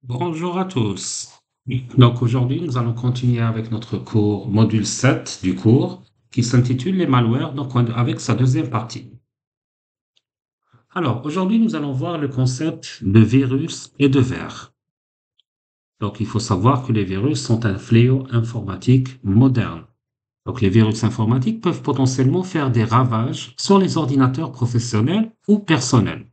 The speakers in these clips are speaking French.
Bonjour à tous. Donc aujourd'hui, nous allons continuer avec notre cours module 7 du cours qui s'intitule les malwares, donc avec sa deuxième partie. Alors aujourd'hui, nous allons voir le concept de virus et de vers. Donc il faut savoir que les virus sont un fléau informatique moderne. Donc les virus informatiques peuvent potentiellement faire des ravages sur les ordinateurs professionnels ou personnels.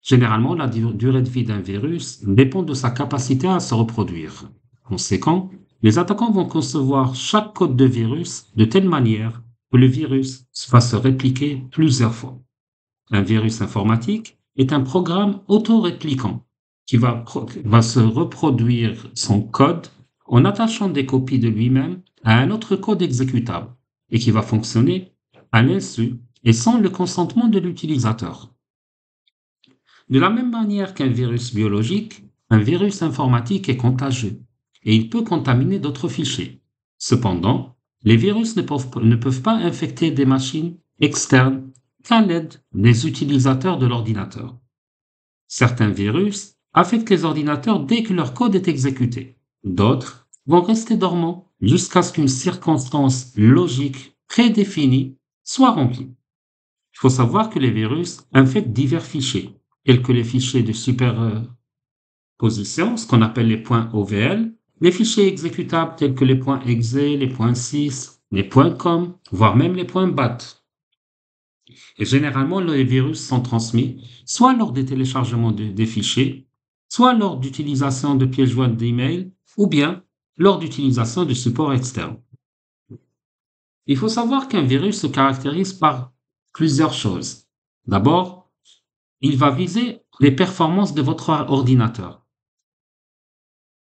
Généralement, la durée de vie d'un virus dépend de sa capacité à se reproduire. Conséquent, les attaquants vont concevoir chaque code de virus de telle manière que le virus va se répliquer plusieurs fois. Un virus informatique est un programme auto-répliquant qui va se reproduire son code en attachant des copies de lui-même à un autre code exécutable et qui va fonctionner à l'insu et sans le consentement de l'utilisateur. De la même manière qu'un virus biologique, un virus informatique est contagieux et il peut contaminer d'autres fichiers. Cependant, les virus ne peuvent pas infecter des machines externes qu'à l'aide des utilisateurs de l'ordinateur. Certains virus affectent les ordinateurs dès que leur code est exécuté. D'autres vont rester dormants jusqu'à ce qu'une circonstance logique prédéfinie soit remplie. Il faut savoir que les virus infectent divers fichiers, tels que les fichiers de superposition, ce qu'on appelle les points OVL, les fichiers exécutables tels que les points .exe, les points .sys, les points .com, voire même les points .bat. Et généralement, les virus sont transmis soit lors des téléchargements des fichiers, soit lors d'utilisation de pièces jointes d'email, ou bien lors d'utilisation de supports externes. Il faut savoir qu'un virus se caractérise par plusieurs choses. D'abord, il va viser les performances de votre ordinateur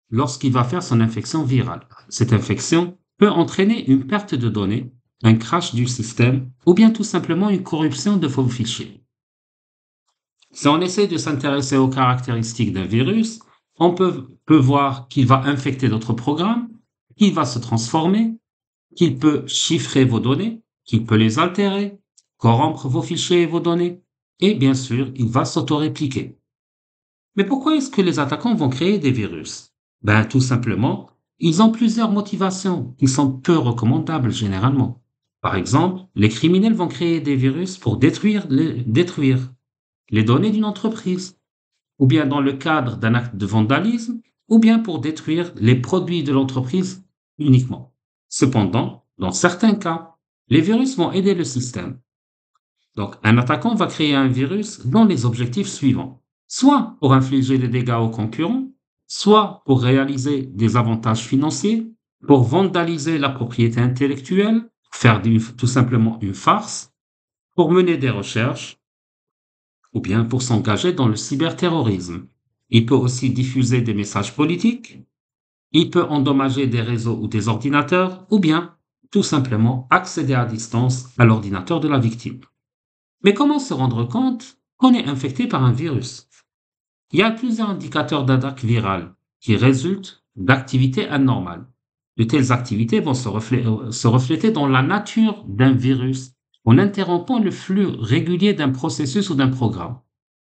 lorsqu'il va faire son infection virale. Cette infection peut entraîner une perte de données, un crash du système ou bien tout simplement une corruption de vos fichiers. Si on essaie de s'intéresser aux caractéristiques d'un virus, on peut voir qu'il va infecter d'autres programmes, qu'il va se transformer, qu'il peut chiffrer vos données, qu'il peut les altérer, corrompre vos fichiers et vos données, et bien sûr, il va s'auto-répliquer. Mais pourquoi est-ce que les attaquants vont créer des virus? Tout simplement, ils ont plusieurs motivations qui sont peu recommandables généralement. Par exemple, les criminels vont créer des virus pour détruire les données d'une entreprise, ou bien dans le cadre d'un acte de vandalisme, ou bien pour détruire les produits de l'entreprise uniquement. Cependant, dans certains cas, les virus vont aider le système. Donc, un attaquant va créer un virus dans les objectifs suivants. Soit pour infliger des dégâts aux concurrents, soit pour réaliser des avantages financiers, pour vandaliser la propriété intellectuelle, faire tout simplement une farce, pour mener des recherches, ou bien pour s'engager dans le cyberterrorisme. Il peut aussi diffuser des messages politiques, il peut endommager des réseaux ou des ordinateurs, ou bien tout simplement accéder à distance à l'ordinateur de la victime. Mais comment se rendre compte qu'on est infecté par un virus? Il y a plusieurs indicateurs d'attaque virale qui résultent d'activités anormales. De telles activités vont se refléter dans la nature d'un virus en interrompant le flux régulier d'un processus ou d'un programme.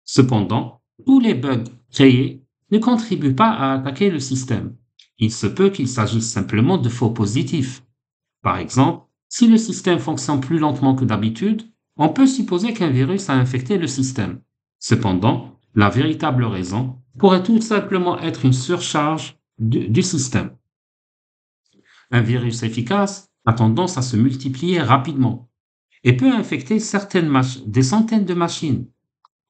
Cependant, tous les bugs créés ne contribuent pas à attaquer le système. Il se peut qu'il s'agisse simplement de faux positifs. Par exemple, si le système fonctionne plus lentement que d'habitude, on peut supposer qu'un virus a infecté le système. Cependant, la véritable raison pourrait tout simplement être une surcharge du système. Un virus efficace a tendance à se multiplier rapidement et peut infecter des centaines de machines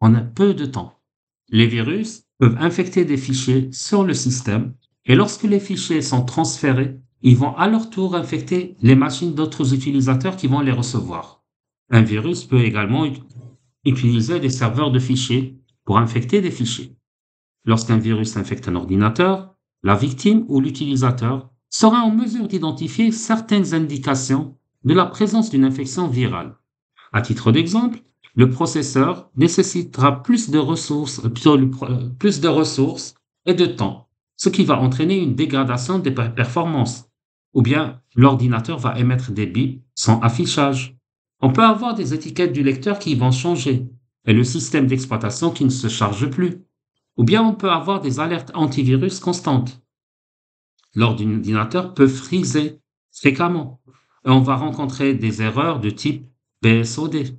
en un peu de temps. Les virus peuvent infecter des fichiers sur le système et lorsque les fichiers sont transférés, ils vont à leur tour infecter les machines d'autres utilisateurs qui vont les recevoir. Un virus peut également utiliser des serveurs de fichiers pour infecter des fichiers. Lorsqu'un virus infecte un ordinateur, la victime ou l'utilisateur sera en mesure d'identifier certaines indications de la présence d'une infection virale. À titre d'exemple, le processeur nécessitera plus de ressources et de temps, ce qui va entraîner une dégradation des performances. Ou bien, l'ordinateur va émettre des bips sans affichage. On peut avoir des étiquettes du lecteur qui vont changer et le système d'exploitation qui ne se charge plus. Ou bien on peut avoir des alertes antivirus constantes. L'ordinateur peut friser fréquemment et on va rencontrer des erreurs de type BSOD.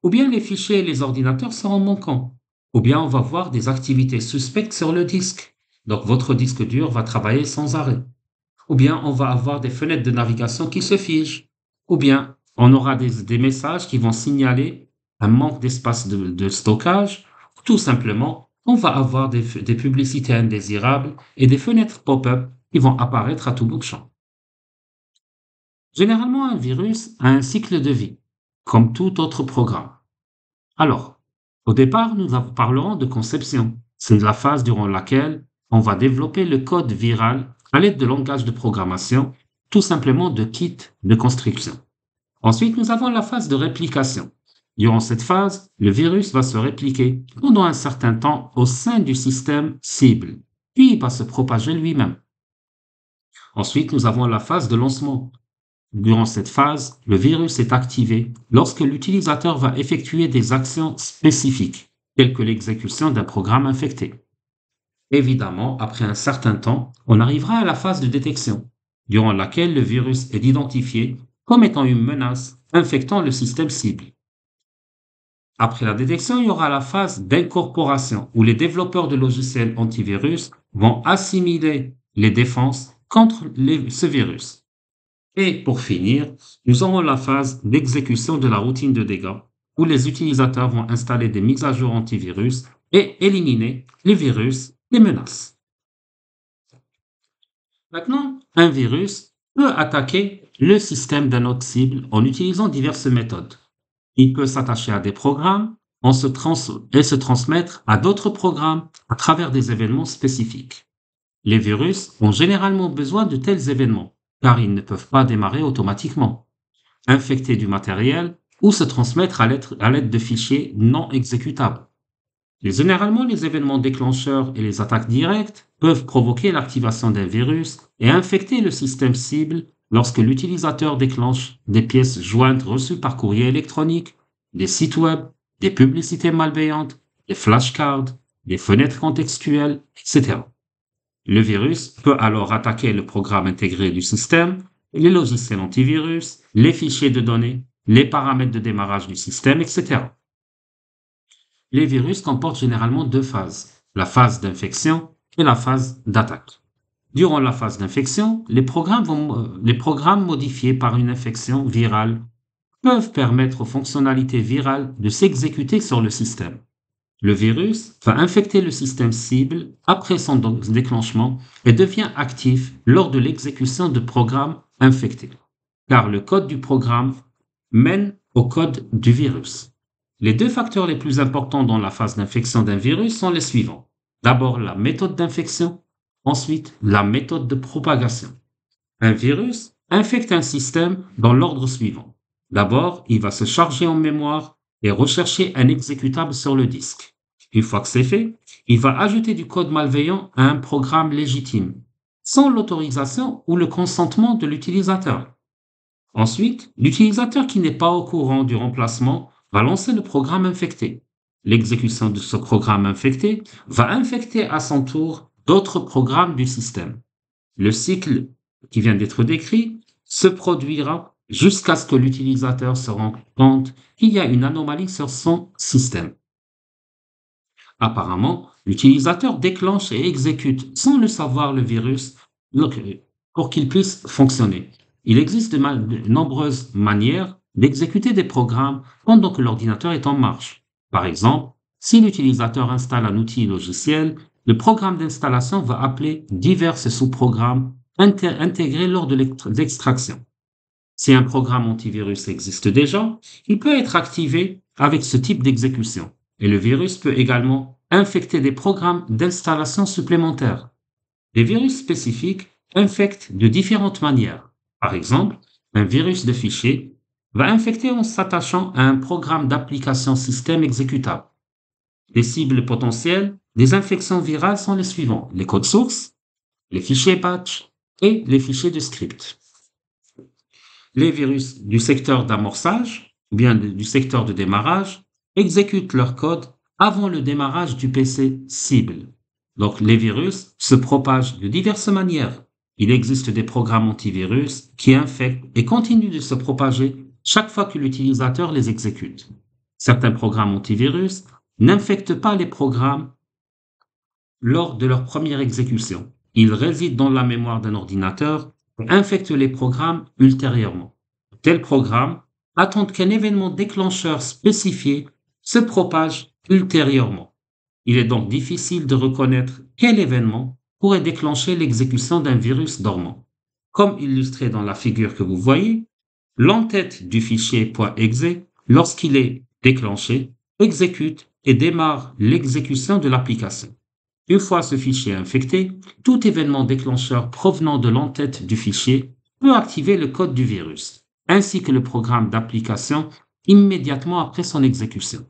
Ou bien les fichiers et les ordinateurs seront manquants. Ou bien on va voir des activités suspectes sur le disque. Donc votre disque dur va travailler sans arrêt. Ou bien on va avoir des fenêtres de navigation qui se figent. Ou bien on aura des messages qui vont signaler un manque d'espace de stockage. Ou tout simplement, on va avoir des publicités indésirables et des fenêtres pop-up qui vont apparaître à tout bout de champ. Généralement, un virus a un cycle de vie, comme tout autre programme. Alors, au départ, nous parlerons de conception. C'est la phase durant laquelle on va développer le code viral à l'aide de langage de programmation, tout simplement de kits de construction. Ensuite, nous avons la phase de réplication. Durant cette phase, le virus va se répliquer pendant un certain temps au sein du système cible, puis il va se propager lui-même. Ensuite, nous avons la phase de lancement. Durant cette phase, le virus est activé lorsque l'utilisateur va effectuer des actions spécifiques, telles que l'exécution d'un programme infecté. Évidemment, après un certain temps, on arrivera à la phase de détection, durant laquelle le virus est identifié comme étant une menace infectant le système cible. Après la détection, il y aura la phase d'incorporation, où les développeurs de logiciels antivirus vont assimiler les défenses contre ce virus. Et pour finir, nous aurons la phase d'exécution de la routine de dégâts, où les utilisateurs vont installer des mises à jour antivirus et éliminer les virus, les menaces. Maintenant, un virus peut attaquer le système d'un autre cible en utilisant diverses méthodes. Il peut s'attacher à des programmes et se transmettre à d'autres programmes à travers des événements spécifiques. Les virus ont généralement besoin de tels événements, car ils ne peuvent pas démarrer automatiquement, infecter du matériel ou se transmettre à l'aide de fichiers non exécutables. Généralement, les événements déclencheurs et les attaques directes peuvent provoquer l'activation d'un virus et infecter le système cible lorsque l'utilisateur déclenche des pièces jointes reçues par courrier électronique, des sites web, des publicités malveillantes, des flashcards, des fenêtres contextuelles, etc. Le virus peut alors attaquer le programme intégré du système, les logiciels antivirus, les fichiers de données, les paramètres de démarrage du système, etc. Les virus comportent généralement deux phases, la phase d'infection et la phase d'attaque. Durant la phase d'infection, les programmes modifiés par une infection virale peuvent permettre aux fonctionnalités virales de s'exécuter sur le système. Le virus va infecter le système cible après son déclenchement et devient actif lors de l'exécution de programmes infectés, car le code du programme mène au code du virus. Les deux facteurs les plus importants dans la phase d'infection d'un virus sont les suivants. D'abord, la méthode d'infection, ensuite, la méthode de propagation. Un virus infecte un système dans l'ordre suivant. D'abord, il va se charger en mémoire et rechercher un exécutable sur le disque. Une fois que c'est fait, il va ajouter du code malveillant à un programme légitime, sans l'autorisation ou le consentement de l'utilisateur. Ensuite, l'utilisateur qui n'est pas au courant du remplacement va lancer le programme infecté. L'exécution de ce programme infecté va infecter à son tour d'autres programmes du système. Le cycle qui vient d'être décrit se produira jusqu'à ce que l'utilisateur se rende compte qu'il y a une anomalie sur son système. Apparemment, l'utilisateur déclenche et exécute sans le savoir le virus pour qu'il puisse fonctionner. Il existe de nombreuses manières d'exécuter des programmes pendant que l'ordinateur est en marche. Par exemple, si l'utilisateur installe un outil logiciel, le programme d'installation va appeler divers sous-programmes intégrés lors de l'extraction. Si un programme antivirus existe déjà, il peut être activé avec ce type d'exécution. Et le virus peut également infecter des programmes d'installation supplémentaires. Les virus spécifiques infectent de différentes manières. Par exemple, un virus de fichier va infecter en s'attachant à un programme d'application système exécutable. Les cibles potentielles des infections virales sont les suivants: les codes sources, les fichiers batch et les fichiers de script. Les virus du secteur d'amorçage ou bien du secteur de démarrage exécutent leur code avant le démarrage du PC cible. Donc, les virus se propagent de diverses manières. Il existe des programmes antivirus qui infectent et continuent de se propager chaque fois que l'utilisateur les exécute. Certains programmes antivirus n'infectent pas les programmes lors de leur première exécution. Ils résident dans la mémoire d'un ordinateur et infectent les programmes ultérieurement. Tels programmes attendent qu'un événement déclencheur spécifié se propage ultérieurement. Il est donc difficile de reconnaître quel événement pourrait déclencher l'exécution d'un virus dormant. Comme illustré dans la figure que vous voyez, l'entête du fichier .exe, lorsqu'il est déclenché, exécute et démarre l'exécution de l'application. Une fois ce fichier infecté, tout événement déclencheur provenant de l'entête du fichier peut activer le code du virus, ainsi que le programme d'application immédiatement après son exécution.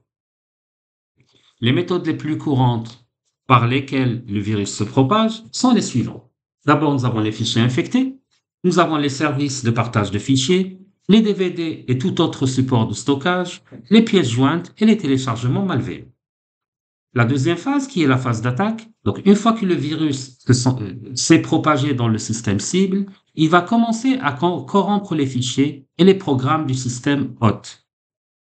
Les méthodes les plus courantes par lesquelles le virus se propage sont les suivantes. D'abord, nous avons les fichiers infectés, nous avons les services de partage de fichiers, les DVD et tout autre support de stockage, les pièces jointes et les téléchargements malveillants. La deuxième phase, qui est la phase d'attaque, donc une fois que le virus s'est propagé dans le système cible, il va commencer à corrompre les fichiers et les programmes du système hôte.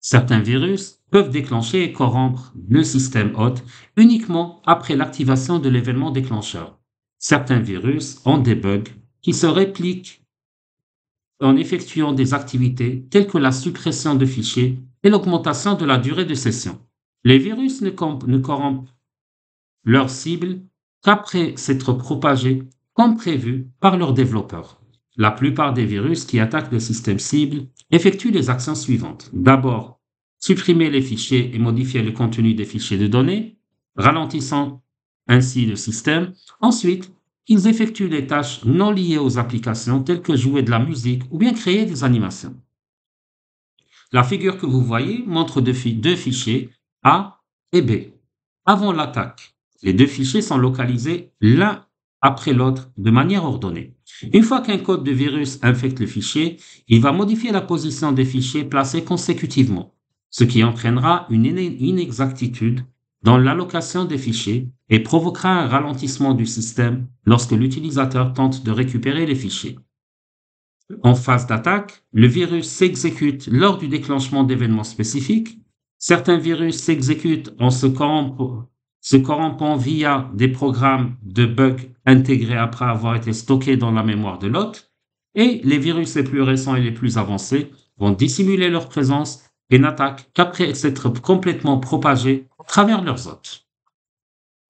Certains virus peuvent déclencher et corrompre le système hôte uniquement après l'activation de l'événement déclencheur. Certains virus ont des bugs qui se répliquent en effectuant des activités telles que la suppression de fichiers et l'augmentation de la durée de session. Les virus ne corrompent leur cible qu'après s'être propagés comme prévu par leurs développeurs. La plupart des virus qui attaquent le système cible effectuent les actions suivantes. D'abord, supprimer les fichiers et modifier le contenu des fichiers de données, ralentissant ainsi le système. Ensuite, ils effectuent les tâches non liées aux applications telles que jouer de la musique ou bien créer des animations. La figure que vous voyez montre deux fichiers A et B. Avant l'attaque, les deux fichiers sont localisés l'un après l'autre de manière ordonnée. Une fois qu'un code de virus infecte le fichier, il va modifier la position des fichiers placés consécutivement, ce qui entraînera une inexactitude dans l'allocation des fichiers et provoquera un ralentissement du système lorsque l'utilisateur tente de récupérer les fichiers. En phase d'attaque, le virus s'exécute lors du déclenchement d'événements spécifiques. Certains virus s'exécutent en se corrompant via des programmes de bugs intégrés après avoir été stockés dans la mémoire de l'hôte. Et les virus les plus récents et les plus avancés vont dissimuler leur présence et n'attaquent qu'après s'être complètement propagés à travers leurs hôtes.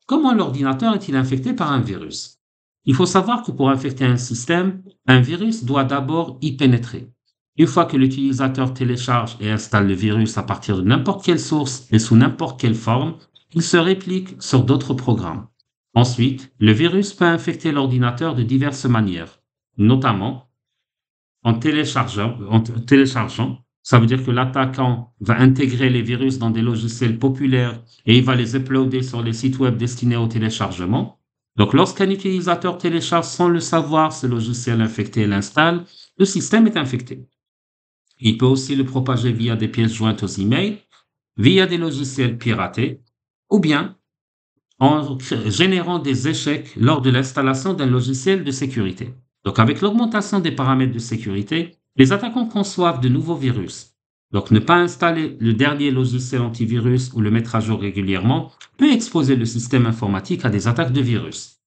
Comment l'ordinateur est-il infecté par un virus? Il faut savoir que pour infecter un système, un virus doit d'abord y pénétrer. Une fois que l'utilisateur télécharge et installe le virus à partir de n'importe quelle source et sous n'importe quelle forme, il se réplique sur d'autres programmes. Ensuite, le virus peut infecter l'ordinateur de diverses manières, notamment en téléchargeant. Ça veut dire que l'attaquant va intégrer les virus dans des logiciels populaires et il va les uploader sur les sites web destinés au téléchargement. Donc, lorsqu'un utilisateur télécharge sans le savoir ce logiciel infecté et l'installe, le système est infecté. Il peut aussi le propager via des pièces jointes aux emails, via des logiciels piratés, ou bien en générant des échecs lors de l'installation d'un logiciel de sécurité. Donc, avec l'augmentation des paramètres de sécurité, les attaquants conçoivent de nouveaux virus. Donc, ne pas installer le dernier logiciel antivirus ou le mettre à jour régulièrement peut exposer le système informatique à des attaques de virus.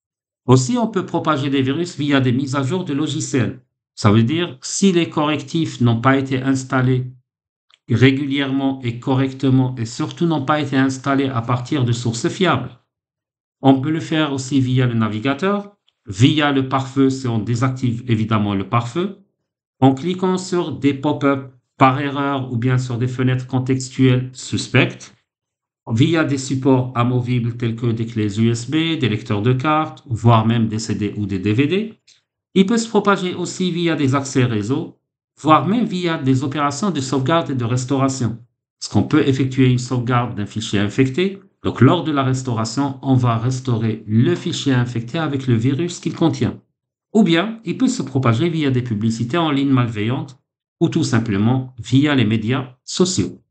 Aussi, on peut propager des virus via des mises à jour de logiciels. Ça veut dire, si les correctifs n'ont pas été installés régulièrement et correctement et surtout n'ont pas été installés à partir de sources fiables. On peut le faire aussi via le navigateur, via le pare-feu si on désactive évidemment le pare-feu, en cliquant sur des pop-up par erreur ou bien sur des fenêtres contextuelles suspectes, via des supports amovibles tels que des clés USB, des lecteurs de cartes, voire même des CD ou des DVD. Il peut se propager aussi via des accès réseau, voire même via des opérations de sauvegarde et de restauration. Parce qu'on peut effectuer une sauvegarde d'un fichier infecté. Donc, lors de la restauration, on va restaurer le fichier infecté avec le virus qu'il contient. Ou bien, il peut se propager via des publicités en ligne malveillantes ou tout simplement via les médias sociaux.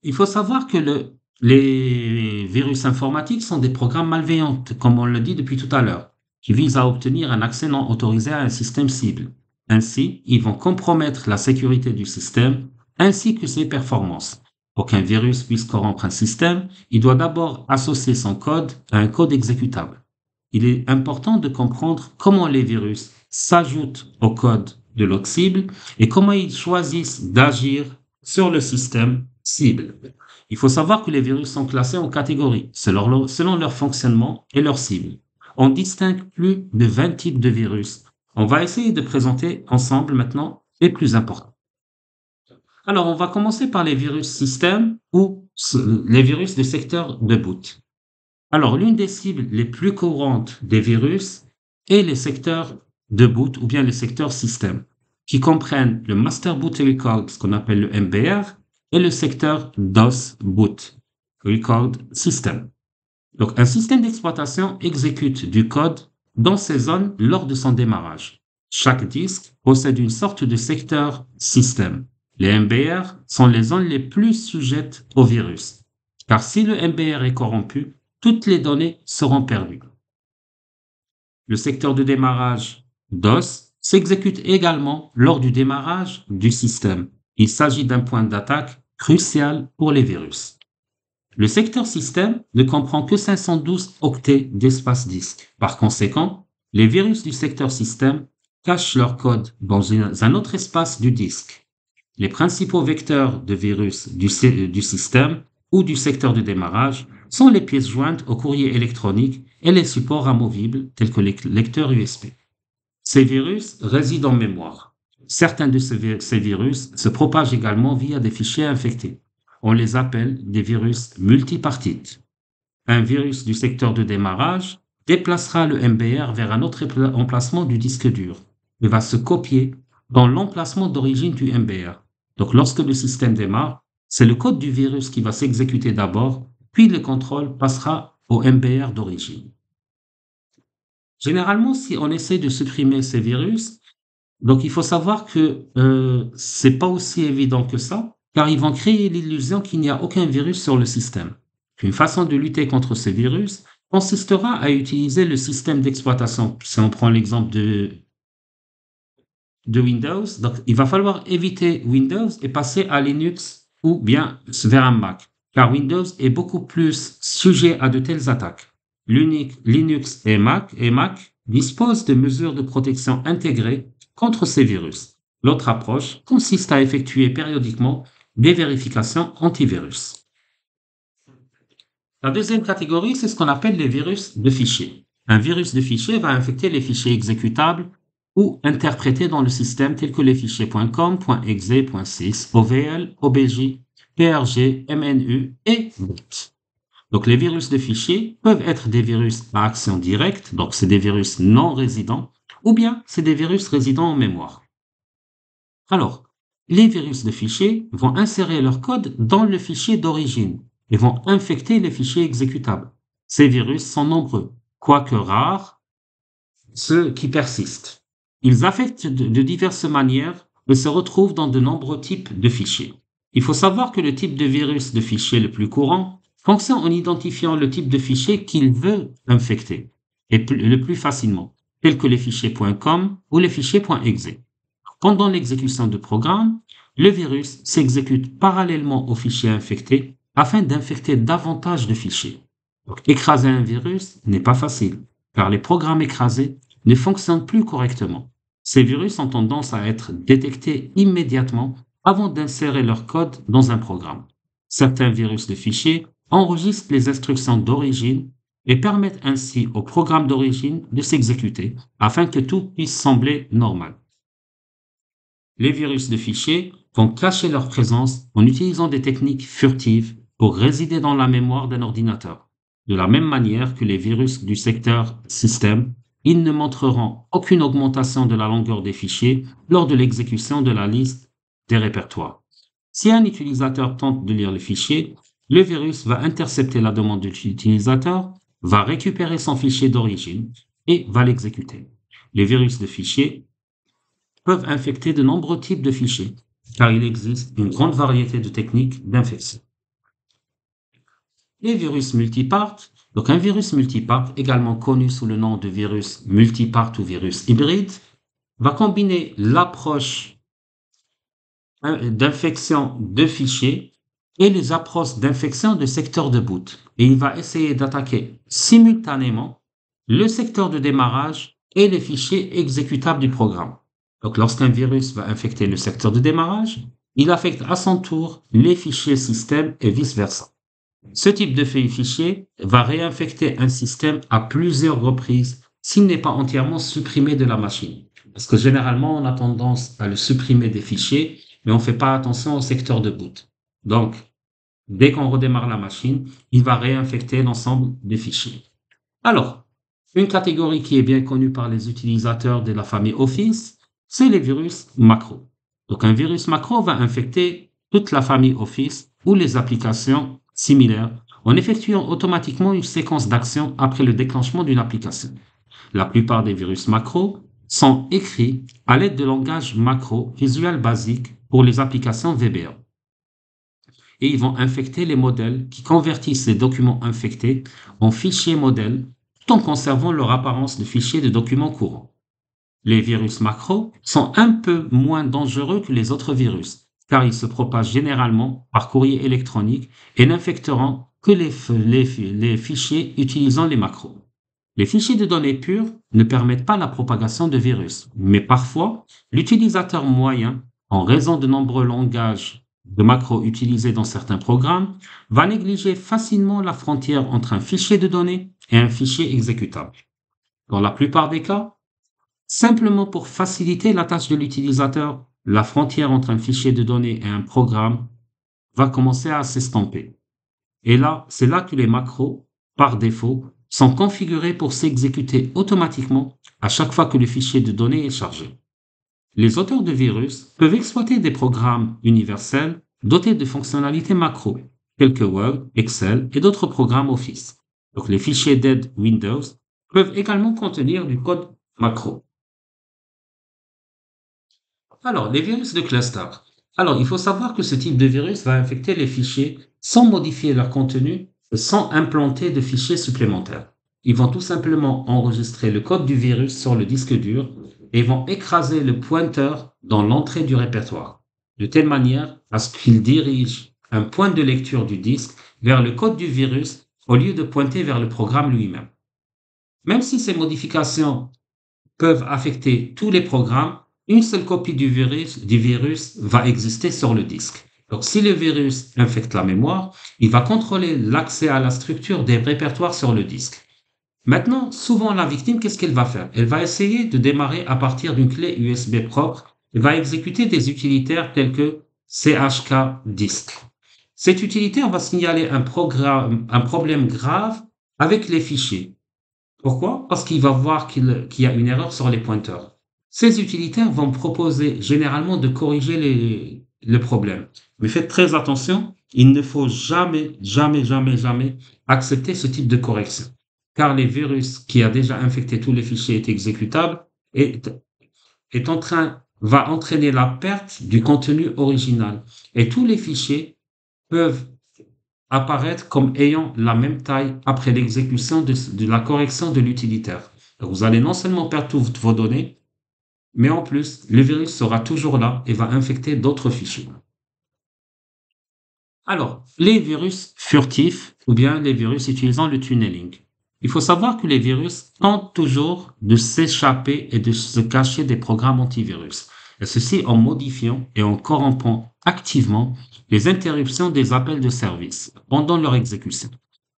Il faut savoir que Les virus informatiques sont des programmes malveillants, comme on le dit depuis tout à l'heure, qui visent à obtenir un accès non autorisé à un système cible. Ainsi, ils vont compromettre la sécurité du système ainsi que ses performances. Pour qu'un virus puisse corrompre un système, il doit d'abord associer son code à un code exécutable. Il est important de comprendre comment les virus s'ajoutent au code de l'autre cible et comment ils choisissent d'agir sur le système cible. Il faut savoir que les virus sont classés en catégories selon leur fonctionnement et leur cible. On distingue plus de 20 types de virus. On va essayer de présenter ensemble maintenant les plus importants. Alors, on va commencer par les virus système ou les virus de secteur de boot. Alors, l'une des cibles les plus courantes des virus est les secteurs de boot ou bien les secteurs système, qui comprennent le Master Boot Record, ce qu'on appelle le MBR, et le secteur DOS Boot, Record System. Donc, un système d'exploitation exécute du code dans ces zones lors de son démarrage. Chaque disque possède une sorte de secteur système. Les MBR sont les zones les plus sujettes au virus, car si le MBR est corrompu, toutes les données seront perdues. Le secteur de démarrage DOS s'exécute également lors du démarrage du système. Il s'agit d'un point d'attaque crucial pour les virus. Le secteur système ne comprend que 512 octets d'espace disque. Par conséquent, les virus du secteur système cachent leur code dans un autre espace du disque. Les principaux vecteurs de virus du système ou du secteur de démarrage sont les pièces jointes au courrier électronique et les supports amovibles tels que les lecteurs USB. Ces virus résident en mémoire. Certains de ces virus se propagent également via des fichiers infectés. On les appelle des virus multipartites. Un virus du secteur de démarrage déplacera le MBR vers un autre emplacement du disque dur et va se copier dans l'emplacement d'origine du MBR. Donc lorsque le système démarre, c'est le code du virus qui va s'exécuter d'abord, puis le contrôle passera au MBR d'origine. Généralement, si on essaie de supprimer ces virus, donc il faut savoir que c'est pas aussi évident que ça, car ils vont créer l'illusion qu'il n'y a aucun virus sur le système. Une façon de lutter contre ces virus consistera à utiliser le système d'exploitation. Si on prend l'exemple de Windows, donc il va falloir éviter Windows et passer à Linux ou bien vers un Mac, car Windows est beaucoup plus sujet à de telles attaques. Linux et Mac disposent de mesures de protection intégrées contre ces virus. L'autre approche consiste à effectuer périodiquement des vérifications antivirus. La deuxième catégorie, c'est ce qu'on appelle les virus de fichiers. Un virus de fichier va infecter les fichiers exécutables ou interprétés dans le système tels que les fichiers .com, .exe, .sys, OVL, OBJ, PRG, MNU et BOOT. Donc les virus de fichiers peuvent être des virus à action directe, donc c'est des virus non résidents, ou bien c'est des virus résidents en mémoire. Alors, les virus de fichiers vont insérer leur code dans le fichier d'origine et vont infecter les fichiers exécutables. Ces virus sont nombreux, quoique rares, ceux qui persistent. Ils affectent de diverses manières et se retrouvent dans de nombreux types de fichiers. Il faut savoir que le type de virus de fichier le plus courant fonctionne en identifiant le type de fichier qu'il veut infecter et le plus facilement, tels que les fichiers .com ou les fichiers .exe. Pendant l'exécution du programme, le virus s'exécute parallèlement au fichier infecté afin d'infecter davantage de fichiers. Donc, écraser un virus n'est pas facile, car les programmes écrasés ne fonctionnent plus correctement. Ces virus ont tendance à être détectés immédiatement avant d'insérer leur code dans un programme. Certains virus de fichiers enregistrent les instructions d'origine et permettent ainsi au programme d'origine de s'exécuter afin que tout puisse sembler normal. Les virus de fichiers vont cacher leur présence en utilisant des techniques furtives pour résider dans la mémoire d'un ordinateur. De la même manière que les virus du secteur système, ils ne montreront aucune augmentation de la longueur des fichiers lors de l'exécution de la liste des répertoires. Si un utilisateur tente de lire le fichier, le virus va intercepter la demande de l'utilisateur, va récupérer son fichier d'origine et va l'exécuter. Les virus de fichiers peuvent infecter de nombreux types de fichiers, car il existe une grande variété de techniques d'infection. Les virus multipart. Donc, un virus multipart, également connu sous le nom de virus multipart ou virus hybride, va combiner l'approche d'infection de fichiers et les approches d'infection de secteurs de boot. Et il va essayer d'attaquer simultanément le secteur de démarrage et les fichiers exécutables du programme. Donc, lorsqu'un virus va infecter le secteur de démarrage, il affecte à son tour les fichiers système et vice-versa. Ce type de fichier va réinfecter un système à plusieurs reprises s'il n'est pas entièrement supprimé de la machine. Parce que généralement, on a tendance à le supprimer des fichiers, mais on ne fait pas attention au secteur de boot. Donc, dès qu'on redémarre la machine, il va réinfecter l'ensemble des fichiers. Alors, une catégorie qui est bien connue par les utilisateurs de la famille Office, c'est les virus macro. Donc, un virus macro va infecter toute la famille Office ou les applications similaires en effectuant automatiquement une séquence d'actions après le déclenchement d'une application. La plupart des virus macro sont écrits à l'aide de langage macro Visual Basic pour les applications VBA. Et ils vont infecter les modèles qui convertissent les documents infectés en fichiers modèles tout en conservant leur apparence de fichiers de documents courants. Les virus macro sont un peu moins dangereux que les autres virus, car ils se propagent généralement par courrier électronique et n'infecteront que les fichiers utilisant les macros. Les fichiers de données pures ne permettent pas la propagation de virus, mais parfois, l'utilisateur moyen, en raison de nombreux langages de macros utilisés dans certains programmes, va négliger facilement la frontière entre un fichier de données et un fichier exécutable. Dans la plupart des cas, simplement pour faciliter la tâche de l'utilisateur, la frontière entre un fichier de données et un programme va commencer à s'estomper. Et là, c'est là que les macros, par défaut, sont configurés pour s'exécuter automatiquement à chaque fois que le fichier de données est chargé. Les auteurs de virus peuvent exploiter des programmes universels dotés de fonctionnalités macro, tels que Word, Excel et d'autres programmes Office. Donc, les fichiers d'aide Windows peuvent également contenir du code macro. Alors, les virus de cluster. Alors, il faut savoir que ce type de virus va infecter les fichiers sans modifier leur contenu et sans implanter de fichiers supplémentaires. Ils vont tout simplement enregistrer le code du virus sur le disque dur et vont écraser le pointeur dans l'entrée du répertoire, de telle manière à ce qu'il dirige un point de lecture du disque vers le code du virus au lieu de pointer vers le programme lui-même. Même si ces modifications peuvent affecter tous les programmes, une seule copie du virus va exister sur le disque. Donc, si le virus infecte la mémoire, il va contrôler l'accès à la structure des répertoires sur le disque. Maintenant, souvent la victime, qu'est-ce qu'elle va faire? Elle va essayer de démarrer à partir d'une clé USB propre et va exécuter des utilitaires tels que chk disk. Cet utilitaire va signaler un problème grave avec les fichiers. Pourquoi? Parce qu'il va voir qu'il y a une erreur sur les pointeurs. Ces utilitaires vont proposer généralement de corriger le problème. Mais faites très attention, il ne faut jamais accepter ce type de correction. Car les virus qui a déjà infecté tous les fichiers est exécutable va entraîner la perte du contenu original. Et tous les fichiers peuvent apparaître comme ayant la même taille après l'exécution de la correction de l'utilitaire. Vous allez non seulement perdre toutes vos données, mais en plus, le virus sera toujours là et va infecter d'autres fichiers. Alors, les virus furtifs ou bien les virus utilisant le tunneling. Il faut savoir que les virus tentent toujours de s'échapper et de se cacher des programmes antivirus. Et ceci en modifiant et en corrompant activement les interruptions des appels de service pendant leur exécution.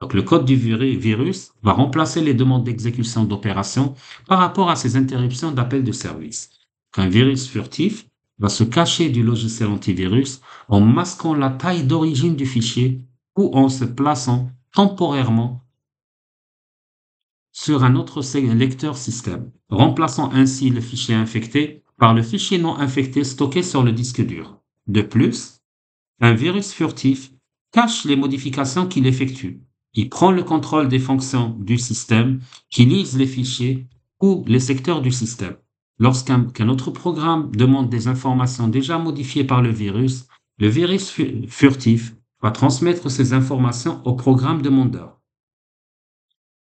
Donc, le code du virus va remplacer les demandes d'exécution d'opérations par rapport à ces interruptions d'appels de service. Un virus furtif va se cacher du logiciel antivirus en masquant la taille d'origine du fichier ou en se plaçant temporairement sur un autre lecteur système, remplaçant ainsi le fichier infecté par le fichier non infecté stocké sur le disque dur. De plus, un virus furtif cache les modifications qu'il effectue. Il prend le contrôle des fonctions du système qui lise les fichiers ou les secteurs du système. Lorsqu'un autre programme demande des informations déjà modifiées par le virus furtif va transmettre ces informations au programme demandeur.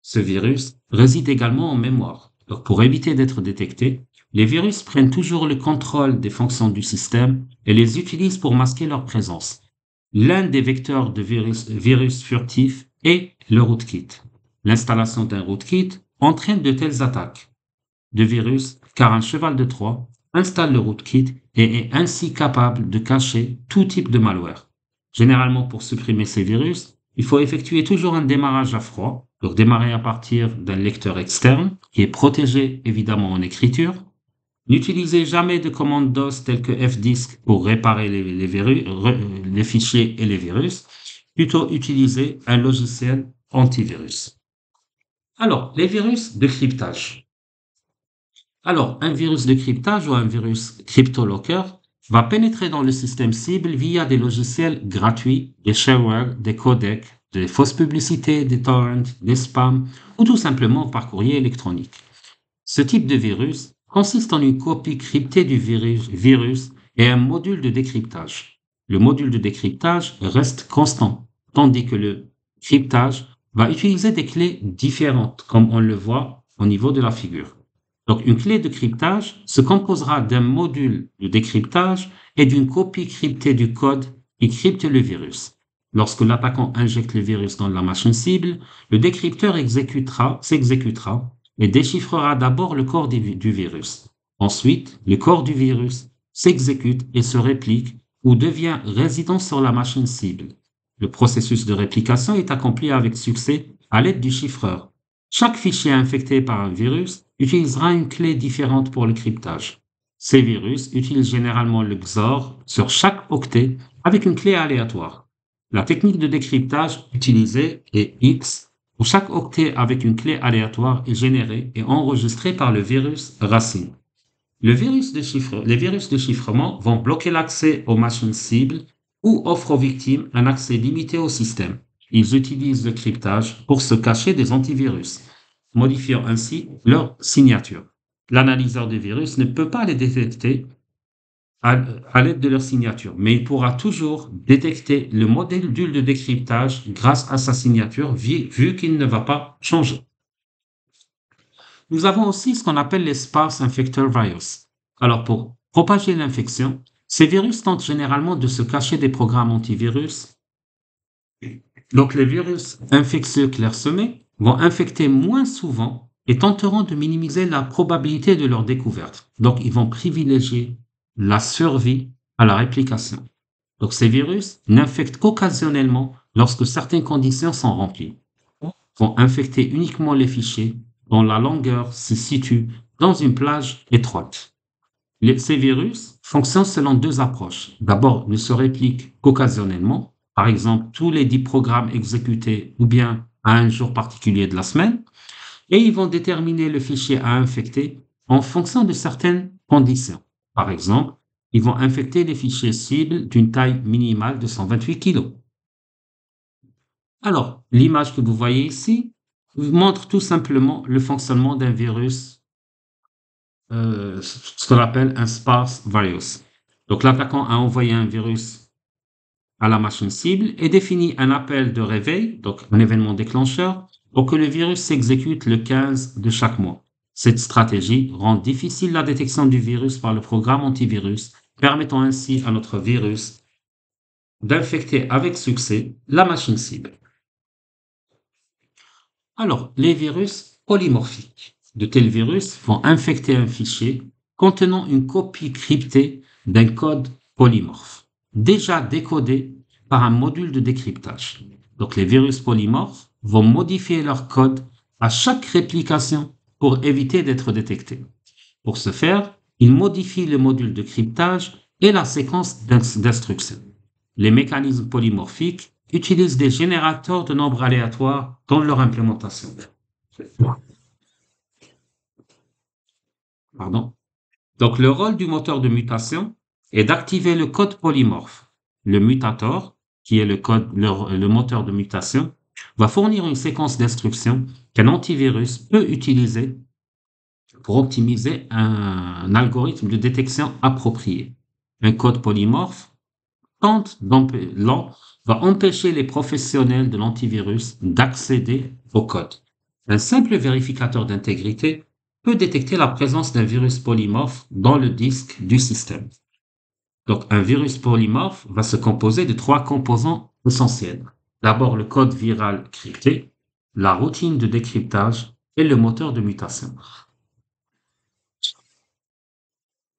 Ce virus réside également en mémoire. Donc, pour éviter d'être détectés, les virus prennent toujours le contrôle des fonctions du système et les utilisent pour masquer leur présence. L'un des vecteurs de virus furtifs est le rootkit. L'installation d'un rootkit entraîne de telles attaques de virus car un cheval de Troie installe le rootkit et est ainsi capable de cacher tout type de malware. Généralement, pour supprimer ces virus, il faut effectuer toujours un démarrage à froid, donc démarrer à partir d'un lecteur externe qui est protégé évidemment en écriture. N'utilisez jamais de commandes DOS telles que fdisk pour réparer les fichiers et les virus. Plutôt utilisez un logiciel antivirus. Alors, les virus de cryptage. Alors, un virus de cryptage ou un virus CryptoLocker va pénétrer dans le système cible via des logiciels gratuits, des shareware, des codecs, des fausses publicités, des torrents, des spams ou tout simplement par courrier électronique. Ce type de virus consiste en une copie cryptée du virus et un module de décryptage. Le module de décryptage reste constant, tandis que le cryptage va utiliser des clés différentes, comme on le voit au niveau de la figure. Donc, une clé de cryptage se composera d'un module de décryptage et d'une copie cryptée du code qui crypte le virus. Lorsque l'attaquant injecte le virus dans la machine cible, le décrypteur s'exécutera et déchiffrera d'abord le corps du virus. Ensuite, le corps du virus s'exécute et se réplique ou devient résident sur la machine cible. Le processus de réplication est accompli avec succès à l'aide du chiffreur. Chaque fichier infecté par un virus utilisera une clé différente pour le cryptage. Ces virus utilisent généralement le XOR sur chaque octet avec une clé aléatoire. La technique de décryptage utilisée est X, où chaque octet avec une clé aléatoire est généré et enregistré par le virus racine. Les virus de chiffrement vont bloquer l'accès aux machines cibles ou offrent aux victimes un accès limité au système. Ils utilisent le cryptage pour se cacher des antivirus, modifiant ainsi leur signature. L'analyseur de virus ne peut pas les détecter à l'aide de leur signature, mais il pourra toujours détecter le module de décryptage grâce à sa signature, vu qu'il ne va pas changer. Nous avons aussi ce qu'on appelle les sparse infector virus. Alors, pour propager l'infection, ces virus tentent généralement de se cacher des programmes antivirus. Donc, les virus infectieux clairsemés vont infecter moins souvent et tenteront de minimiser la probabilité de leur découverte. Donc, ils vont privilégier la survie à la réplication. Donc, ces virus n'infectent qu'occasionnellement lorsque certaines conditions sont remplies. Ils vont infecter uniquement les fichiers dont la longueur se situe dans une plage étroite. Ces virus fonctionnent selon deux approches. D'abord, ne se répliquent qu'occasionnellement, par exemple tous les 10 programmes exécutés ou bien à un jour particulier de la semaine, et ils vont déterminer le fichier à infecter en fonction de certaines conditions. Par exemple, ils vont infecter les fichiers cibles d'une taille minimale de 128 kg. Alors, l'image que vous voyez ici vous montre tout simplement le fonctionnement d'un virus, ce qu'on appelle un sparse virus. Donc, l'attaquant a envoyé un virus à la machine cible et définit un appel de réveil, donc un événement déclencheur, pour que le virus s'exécute le 15 de chaque mois. Cette stratégie rend difficile la détection du virus par le programme antivirus, permettant ainsi à notre virus d'infecter avec succès la machine cible. Alors, les virus polymorphiques. De tels virus vont infecter un fichier contenant une copie cryptée d'un code polymorphe, déjà décodé par un module de décryptage. Donc, les virus polymorphes vont modifier leur code à chaque réplication pour éviter d'être détectés. Pour ce faire, ils modifient le module de cryptage et la séquence d'instructions. Les mécanismes polymorphiques utilisent des générateurs de nombres aléatoires dans leur implémentation. Pardon. Donc, le rôle du moteur de mutation est d'activer le code polymorphe. Le mutator, qui est le moteur de mutation, va fournir une séquence d'instructions qu'un antivirus peut utiliser pour optimiser un algorithme de détection approprié. Un code polymorphe va empêcher les professionnels de l'antivirus d'accéder au code. Un simple vérificateur d'intégrité peut détecter la présence d'un virus polymorphe dans le disque du système. Donc, un virus polymorphe va se composer de 3 composants essentiels. D'abord, le code viral crypté, la routine de décryptage et le moteur de mutation.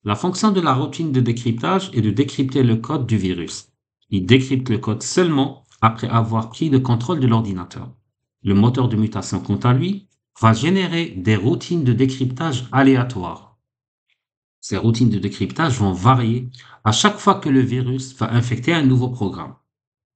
La fonction de la routine de décryptage est de décrypter le code du virus. Il décrypte le code seulement après avoir pris le contrôle de l'ordinateur. Le moteur de mutation, quant à lui, va générer des routines de décryptage aléatoires. Ces routines de décryptage vont varier à chaque fois que le virus va infecter un nouveau programme.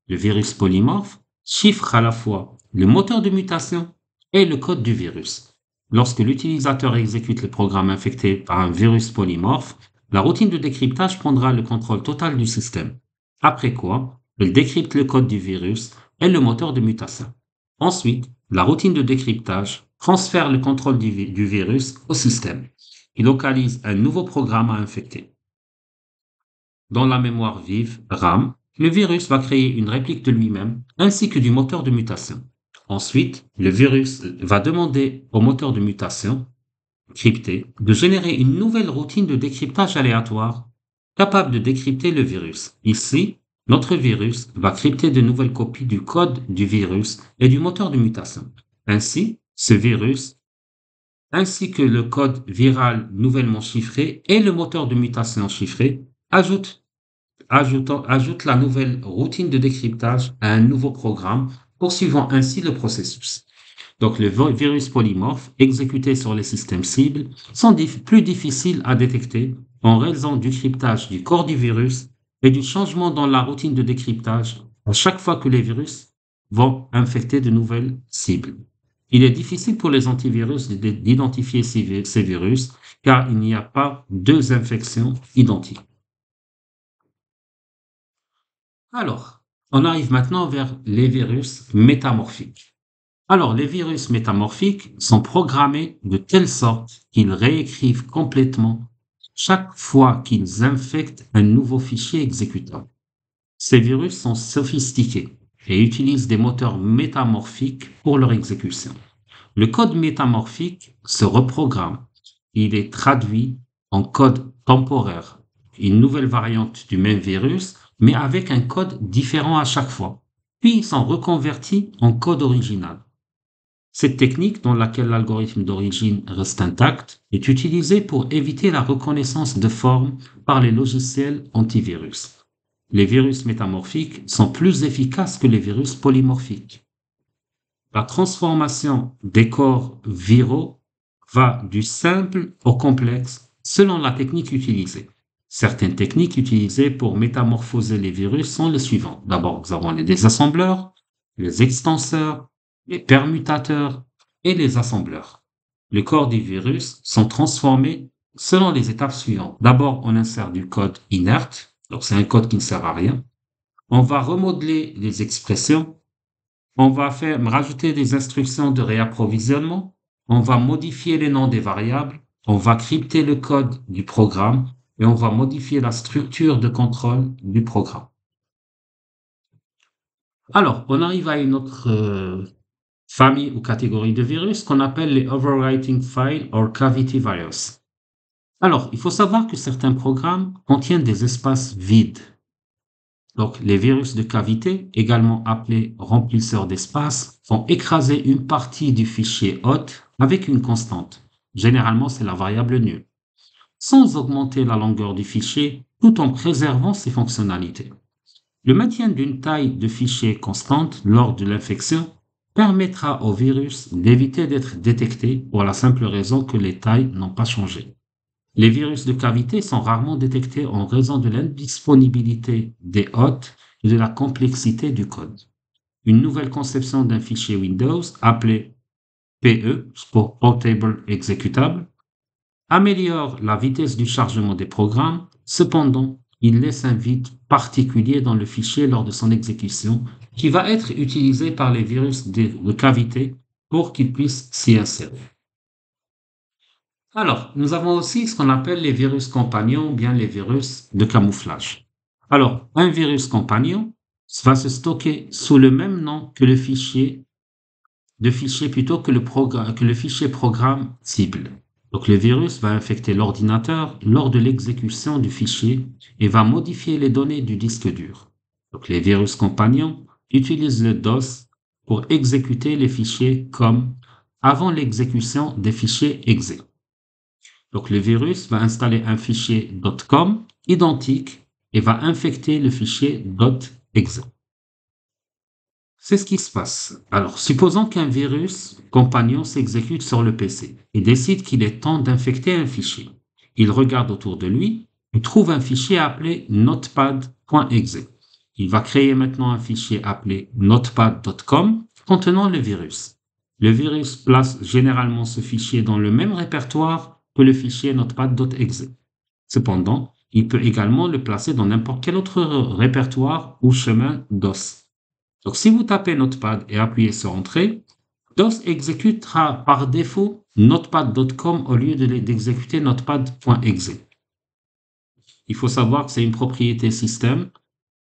Le virus polymorphe chiffre à la fois le moteur de mutation et le code du virus. Lorsque l'utilisateur exécute le programme infecté par un virus polymorphe, la routine de décryptage prendra le contrôle total du système. Après quoi, elle décrypte le code du virus et le moteur de mutation. Ensuite, la routine de décryptage transfère le contrôle du virus au système. Il localise un nouveau programme à infecter. Dans la mémoire vive, RAM, le virus va créer une réplique de lui-même ainsi que du moteur de mutation. Ensuite, le virus va demander au moteur de mutation crypté de générer une nouvelle routine de décryptage aléatoire capable de décrypter le virus. Ici, notre virus va crypter de nouvelles copies du code du virus et du moteur de mutation. Ainsi, ce virus ainsi que le code viral nouvellement chiffré et le moteur de mutation chiffré ajoute la nouvelle routine de décryptage à un nouveau programme, poursuivant ainsi le processus. Donc, les virus polymorphes exécutés sur les systèmes cibles sont plus difficiles à détecter en raison du cryptage du corps du virus et du changement dans la routine de décryptage à chaque fois que les virus vont infecter de nouvelles cibles. Il est difficile pour les antivirus d'identifier ces virus car il n'y a pas deux infections identiques. Alors, on arrive maintenant vers les virus métamorphiques. Alors, les virus métamorphiques sont programmés de telle sorte qu'ils réécrivent complètement chaque fois qu'ils infectent un nouveau fichier exécutable. Ces virus sont sophistiqués et utilisent des moteurs métamorphiques pour leur exécution. Le code métamorphique se reprogramme. Il est traduit en code temporaire, une nouvelle variante du même virus, mais avec un code différent à chaque fois. Puis ils sont reconvertis en code original. Cette technique, dans laquelle l'algorithme d'origine reste intact, est utilisée pour éviter la reconnaissance de forme par les logiciels antivirus. Les virus métamorphiques sont plus efficaces que les virus polymorphiques. La transformation des corps viraux va du simple au complexe selon la technique utilisée. Certaines techniques utilisées pour métamorphoser les virus sont les suivantes. D'abord, nous avons les désassembleurs, les extenseurs, les permutateurs et les assembleurs. Les corps du virus sont transformés selon les étapes suivantes. D'abord, on insère du code inerte, donc c'est un code qui ne sert à rien. On va remodeler les expressions. On va rajouter des instructions de réapprovisionnement. On va modifier les noms des variables. On va crypter le code du programme et on va modifier la structure de contrôle du programme. Alors, on arrive à une autre famille ou catégorie de virus qu'on appelle les overwriting file or cavity virus. Alors, il faut savoir que certains programmes contiennent des espaces vides. Donc, les virus de cavité, également appelés remplisseurs d'espace, vont écraser une partie du fichier hôte avec une constante. Généralement, c'est la variable nulle, sans augmenter la longueur du fichier, tout en préservant ses fonctionnalités. Le maintien d'une taille de fichier constante lors de l'infection permettra au virus d'éviter d'être détecté pour la simple raison que les tailles n'ont pas changé. Les virus de cavité sont rarement détectés en raison de l'indisponibilité des hôtes et de la complexité du code. Une nouvelle conception d'un fichier Windows, appelé PE, pour Portable Executable, améliore la vitesse du chargement des programmes. Cependant, il laisse un vide particulier dans le fichier lors de son exécution qui va être utilisé par les virus de cavité pour qu'ils puissent s'y insérer. Alors, nous avons aussi ce qu'on appelle les virus compagnons ou bien les virus de camouflage. Alors, un virus compagnon va se stocker sous le même nom que le fichier plutôt que le fichier programme cible. Donc, le virus va infecter l'ordinateur lors de l'exécution du fichier et va modifier les données du disque dur. Donc, les virus compagnons utilisent le DOS pour exécuter les fichiers comme avant l'exécution des fichiers exe. Donc, le virus va installer un fichier .com identique et va infecter le fichier .exe. C'est ce qui se passe. Alors, supposons qu'un virus compagnon s'exécute sur le PC et décide qu'il est temps d'infecter un fichier. Il regarde autour de lui et trouve un fichier appelé notepad.exe. Il va créer maintenant un fichier appelé notepad.com contenant le virus. Le virus place généralement ce fichier dans le même répertoire que le fichier notepad.exe. Cependant, il peut également le placer dans n'importe quel autre répertoire ou chemin DOS. Donc, si vous tapez Notepad et appuyez sur Entrée, DOS exécutera par défaut notepad.com au lieu d'exécuter notepad.exe. Il faut savoir que c'est une propriété système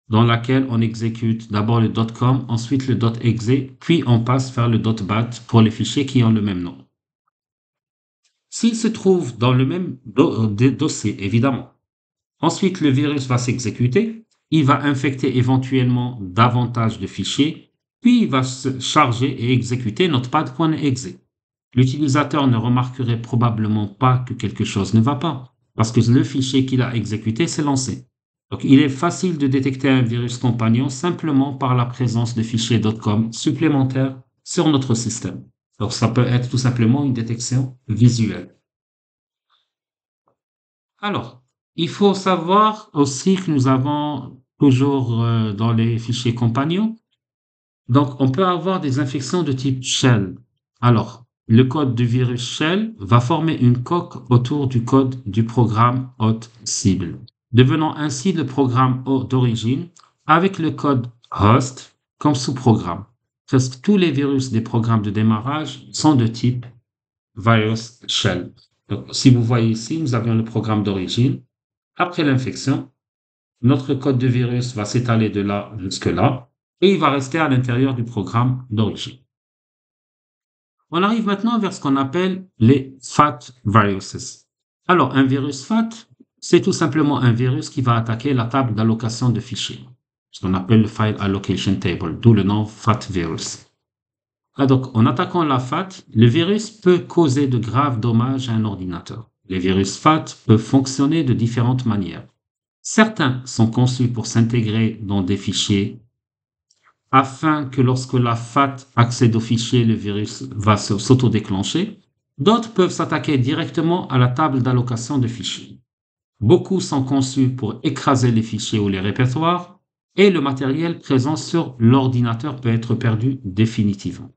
dans laquelle on exécute d'abord le .com, ensuite le .exe, puis on passe vers le .bat pour les fichiers qui ont le même nom. S'il se trouve dans le même dossier, évidemment. Ensuite, le virus va s'exécuter. Il va infecter éventuellement davantage de fichiers, puis il va se charger et exécuter notepad.exe. L'utilisateur ne remarquerait probablement pas que quelque chose ne va pas, parce que le fichier qu'il a exécuté s'est lancé. Donc, il est facile de détecter un virus compagnon simplement par la présence de fichiers .com supplémentaires sur notre système. Donc, ça peut être tout simplement une détection visuelle. Alors, il faut savoir aussi que nous avons toujours dans les fichiers compagnons, donc on peut avoir des infections de type shell. Alors, le code du virus shell va former une coque autour du code du programme hôte cible, devenant ainsi le programme d'origine avec le code host comme sous-programme. Presque tous les virus des programmes de démarrage sont de type virus shell. Donc, si vous voyez ici, nous avions le programme d'origine. Après l'infection, notre code de virus va s'étaler de là jusque là et il va rester à l'intérieur du programme d'origine. On arrive maintenant vers ce qu'on appelle les fat viruses. Alors, un virus fat, c'est tout simplement un virus qui va attaquer la table d'allocation de fichiers, ce qu'on appelle le File Allocation Table, d'où le nom fat virus. Donc, en attaquant la FAT, le virus peut causer de graves dommages à un ordinateur. Les virus FAT peuvent fonctionner de différentes manières. Certains sont conçus pour s'intégrer dans des fichiers afin que lorsque la FAT accède au fichier, le virus va s'auto-déclencher. D'autres peuvent s'attaquer directement à la table d'allocation de fichiers. Beaucoup sont conçus pour écraser les fichiers ou les répertoires et le matériel présent sur l'ordinateur peut être perdu définitivement.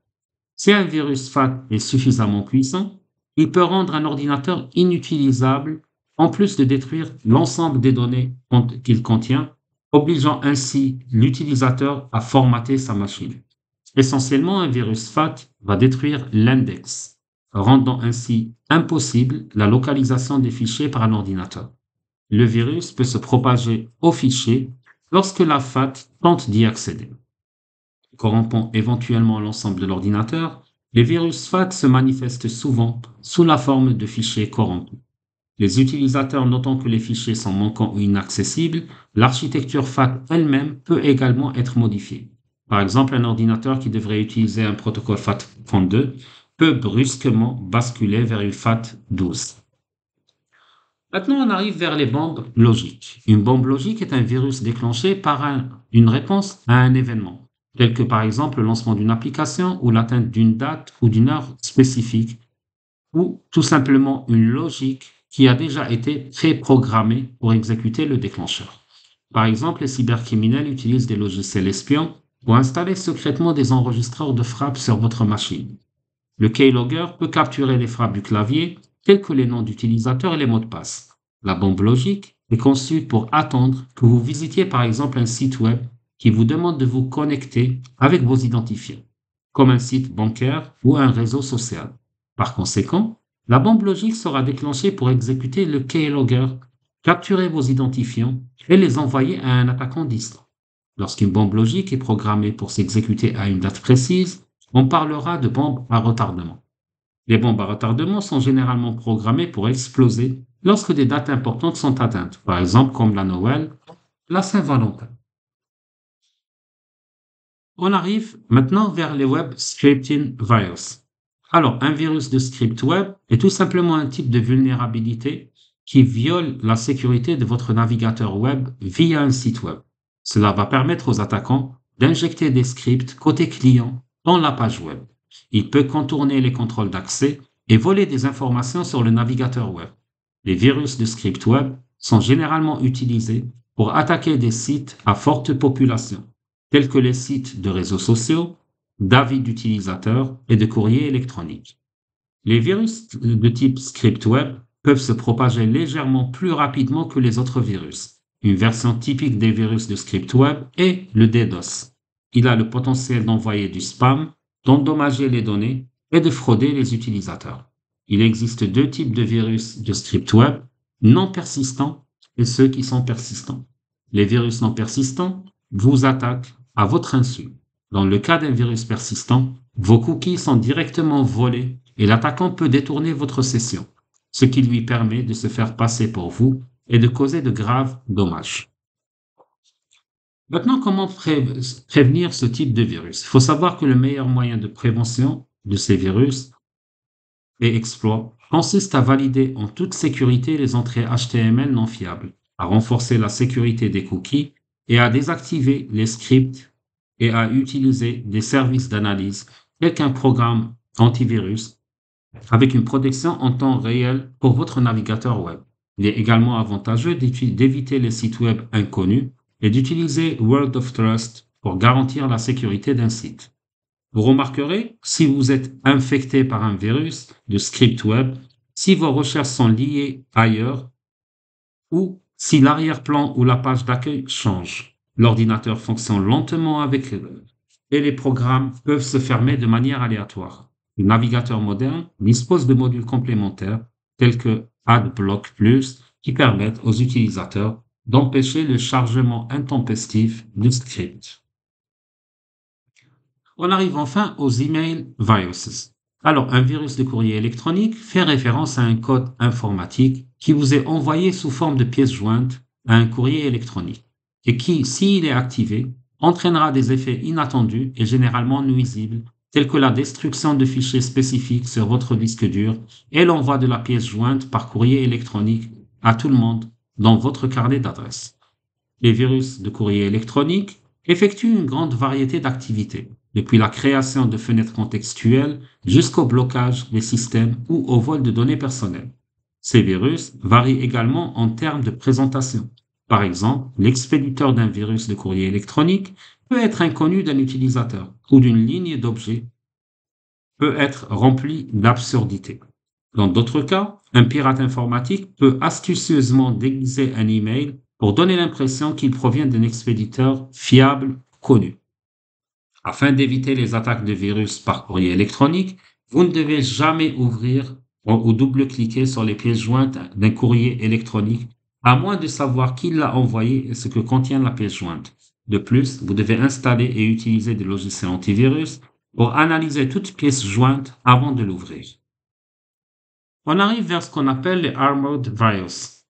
Si un virus FAT est suffisamment puissant, il peut rendre un ordinateur inutilisable en plus de détruire l'ensemble des données qu'il contient, obligeant ainsi l'utilisateur à formater sa machine. Essentiellement, un virus FAT va détruire l'index, rendant ainsi impossible la localisation des fichiers par un ordinateur. Le virus peut se propager aux fichiers lorsque la FAT tente d'y accéder. Corrompant éventuellement l'ensemble de l'ordinateur, les virus FAT se manifestent souvent sous la forme de fichiers corrompus. Les utilisateurs notant que les fichiers sont manquants ou inaccessibles, l'architecture FAT elle-même peut également être modifiée. Par exemple, un ordinateur qui devrait utiliser un protocole FAT32 peut brusquement basculer vers une FAT12. Maintenant, on arrive vers les bombes logiques. Une bombe logique est un virus déclenché par une réponse à un événement, tel que par exemple le lancement d'une application ou l'atteinte d'une date ou d'une heure spécifique, ou tout simplement une logique qui a déjà été préprogrammée pour exécuter le déclencheur. Par exemple, les cybercriminels utilisent des logiciels espions pour installer secrètement des enregistreurs de frappe sur votre machine. Le keylogger peut capturer les frappes du clavier, tels que les noms d'utilisateurs et les mots de passe. La bombe logique est conçue pour attendre que vous visitiez par exemple un site web qui vous demande de vous connecter avec vos identifiants, comme un site bancaire ou un réseau social. Par conséquent, la bombe logique sera déclenchée pour exécuter le keylogger capturer vos identifiants et les envoyer à un attaquant distant. Lorsqu'une bombe logique est programmée pour s'exécuter à une date précise, on parlera de bombe à retardement. Les bombes à retardement sont généralement programmées pour exploser lorsque des dates importantes sont atteintes, par exemple comme la Noël, la Saint-Valentin. On arrive maintenant vers les Web Scripting Virus. Alors, un virus de script web est tout simplement un type de vulnérabilité qui viole la sécurité de votre navigateur web via un site web. Cela va permettre aux attaquants d'injecter des scripts côté client dans la page web. Il peut contourner les contrôles d'accès et voler des informations sur le navigateur web. Les virus de script web sont généralement utilisés pour attaquer des sites à forte population, tels que les sites de réseaux sociaux, d'avis d'utilisateurs et de courriers électroniques. Les virus de type script web peuvent se propager légèrement plus rapidement que les autres virus. Une version typique des virus de script web est le DDoS. Il a le potentiel d'envoyer du spam, d'endommager les données et de frauder les utilisateurs. Il existe deux types de virus de script web, non persistants et ceux qui sont persistants. Les virus non persistants vous attaquent à votre insu. Dans le cas d'un virus persistant, vos cookies sont directement volés et l'attaquant peut détourner votre session, ce qui lui permet de se faire passer pour vous et de causer de graves dommages. Maintenant, comment prévenir ce type de virus? Il faut savoir que le meilleur moyen de prévention de ces virus et exploits consiste à valider en toute sécurité les entrées HTML non fiables, à renforcer la sécurité des cookies et à désactiver les scripts et à utiliser des services d'analyse tels qu'un programme antivirus avec une protection en temps réel pour votre navigateur web. Il est également avantageux d'éviter les sites web inconnus et d'utiliser Word of Trust pour garantir la sécurité d'un site. Vous remarquerez, si vous êtes infecté par un virus de script web, si vos recherches sont liées ailleurs ou si l'arrière-plan ou la page d'accueil change. L'ordinateur fonctionne lentement avec et les programmes peuvent se fermer de manière aléatoire. Le navigateur moderne dispose de modules complémentaires tels que AdBlock Plus qui permettent aux utilisateurs d'empêcher le chargement intempestif du script. On arrive enfin aux email viruses. Alors, un virus de courrier électronique fait référence à un code informatique qui vous est envoyé sous forme de pièce jointe à un courrier électronique et qui, s'il est activé, entraînera des effets inattendus et généralement nuisibles tels que la destruction de fichiers spécifiques sur votre disque dur et l'envoi de la pièce jointe par courrier électronique à tout le monde dans votre carnet d'adresses. Les virus de courrier électronique effectuent une grande variété d'activités, depuis la création de fenêtres contextuelles jusqu'au blocage des systèmes ou au vol de données personnelles. Ces virus varient également en termes de présentation. Par exemple, l'expéditeur d'un virus de courrier électronique peut être inconnu d'un utilisateur ou d'une ligne d'objets peut être rempli d'absurdités. Dans d'autres cas, un pirate informatique peut astucieusement déguiser un email pour donner l'impression qu'il provient d'un expéditeur fiable connu. Afin d'éviter les attaques de virus par courrier électronique, vous ne devez jamais ouvrir ou double-cliquer sur les pièces jointes d'un courrier électronique, à moins de savoir qui l'a envoyé et ce que contient la pièce jointe. De plus, vous devez installer et utiliser des logiciels antivirus pour analyser toute pièce jointe avant de l'ouvrir. On arrive vers ce qu'on appelle les Armored Virus.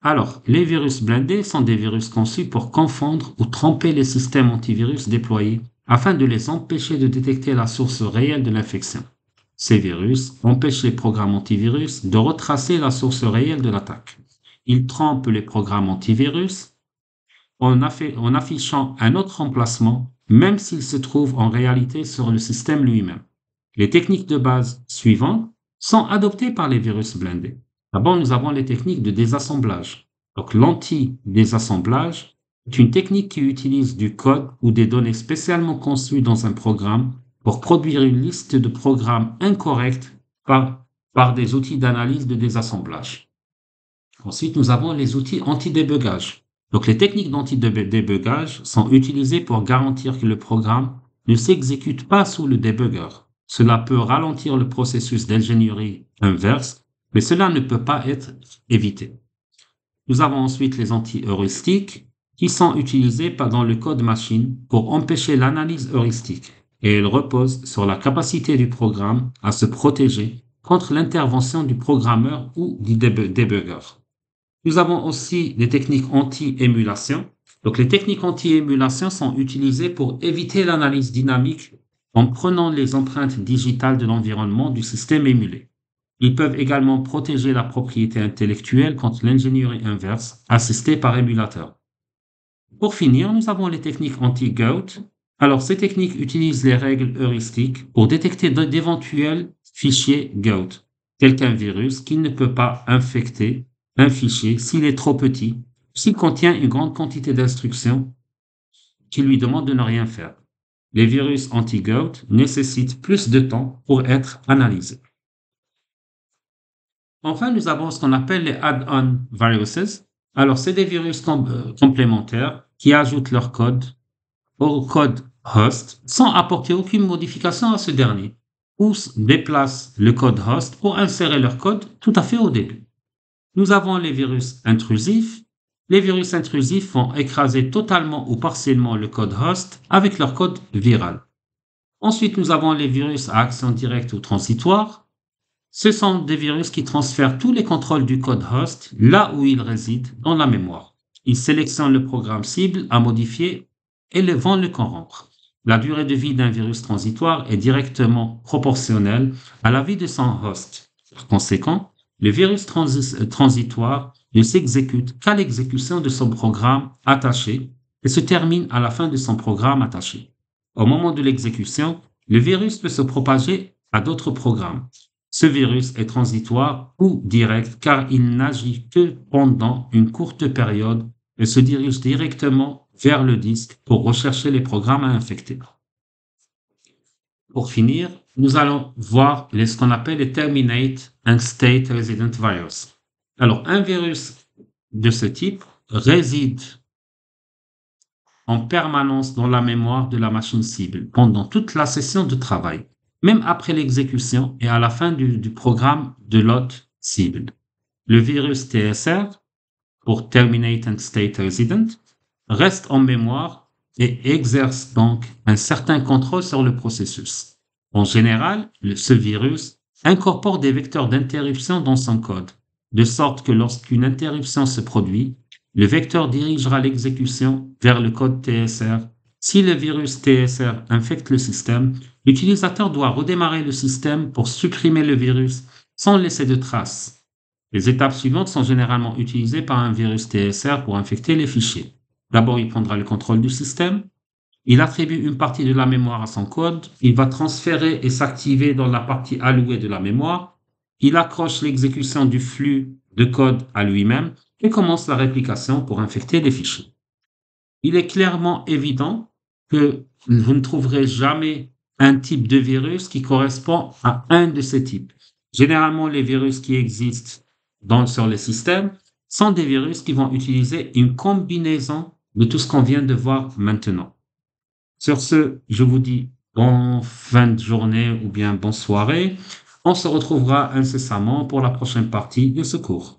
Alors, les virus blindés sont des virus conçus pour confondre ou tromper les systèmes antivirus déployés afin de les empêcher de détecter la source réelle de l'infection. Ces virus empêchent les programmes antivirus de retracer la source réelle de l'attaque. Ils trompent les programmes antivirus en affichant un autre emplacement, même s'il se trouve en réalité sur le système lui-même. Les techniques de base suivantes sont adoptées par les virus blindés. D'abord, nous avons les techniques de désassemblage. Donc, l'anti-désassemblage est une technique qui utilise du code ou des données spécialement conçues dans un programme pour produire une liste de programmes incorrects par des outils d'analyse de désassemblage. Ensuite, nous avons les outils anti-débugage. Donc, les techniques d'anti-débugage sont utilisées pour garantir que le programme ne s'exécute pas sous le débugger. Cela peut ralentir le processus d'ingénierie inverse, mais cela ne peut pas être évité. Nous avons ensuite les anti-heuristiques qui sont utilisés dans le code machine pour empêcher l'analyse heuristique et ils reposent sur la capacité du programme à se protéger contre l'intervention du programmeur ou du débugger. Nous avons aussi des techniques anti-émulation. Donc, les techniques anti-émulation sont utilisées pour éviter l'analyse dynamique en prenant les empreintes digitales de l'environnement du système émulé. Ils peuvent également protéger la propriété intellectuelle contre l'ingénierie inverse assistée par émulateur. Pour finir, nous avons les techniques anti-gout. Alors, ces techniques utilisent les règles heuristiques pour détecter d'éventuels fichiers gout, tels qu'un virus qui ne peut pas infecter un fichier s'il est trop petit, s'il contient une grande quantité d'instructions qui lui demandent de ne rien faire. Les virus anti-gout nécessitent plus de temps pour être analysés. Enfin, nous avons ce qu'on appelle les add-on viruses. Alors, c'est des virus complémentaires qui ajoutent leur code au code host sans apporter aucune modification à ce dernier ou déplacent le code host pour insérer leur code tout à fait au début. Nous avons les virus intrusifs. Les virus intrusifs vont écraser totalement ou partiellement le code host avec leur code viral. Ensuite, nous avons les virus à action directe ou transitoire. Ce sont des virus qui transfèrent tous les contrôles du code host là où il réside dans la mémoire. Ils sélectionnent le programme cible à modifier et vont le corrompre. La durée de vie d'un virus transitoire est directement proportionnelle à la vie de son host. Par conséquent, le virus transitoire ne s'exécute qu'à l'exécution de son programme attaché et se termine à la fin de son programme attaché. Au moment de l'exécution, le virus peut se propager à d'autres programmes. Ce virus est transitoire ou direct car il n'agit que pendant une courte période et se dirige directement vers le disque pour rechercher les programmes à infecter. Pour finir, nous allons voir ce qu'on appelle les Terminate and State Resident Virus. Alors, un virus de ce type réside en permanence dans la mémoire de la machine cible pendant toute la session de travail, même après l'exécution et à la fin du programme de l'hôte cible. Le virus TSR, pour Terminate and State Resident, reste en mémoire et exerce donc un certain contrôle sur le processus. En général, ce virus incorpore des vecteurs d'interruption dans son code, de sorte que lorsqu'une interruption se produit, le vecteur dirigera l'exécution vers le code TSR. Si le virus TSR infecte le système, l'utilisateur doit redémarrer le système pour supprimer le virus sans laisser de traces. Les étapes suivantes sont généralement utilisées par un virus TSR pour infecter les fichiers. D'abord, il prendra le contrôle du système. Il attribue une partie de la mémoire à son code. Il va transférer et s'activer dans la partie allouée de la mémoire. Il accroche l'exécution du flux de code à lui-même et commence la réplication pour infecter les fichiers. Il est clairement évident que vous ne trouverez jamais un type de virus qui correspond à un de ces types. Généralement, les virus qui existent sur les systèmes sont des virus qui vont utiliser une combinaison de tout ce qu'on vient de voir maintenant. Sur ce, je vous dis bonne fin de journée ou bien bonne soirée. On se retrouvera incessamment pour la prochaine partie de ce cours.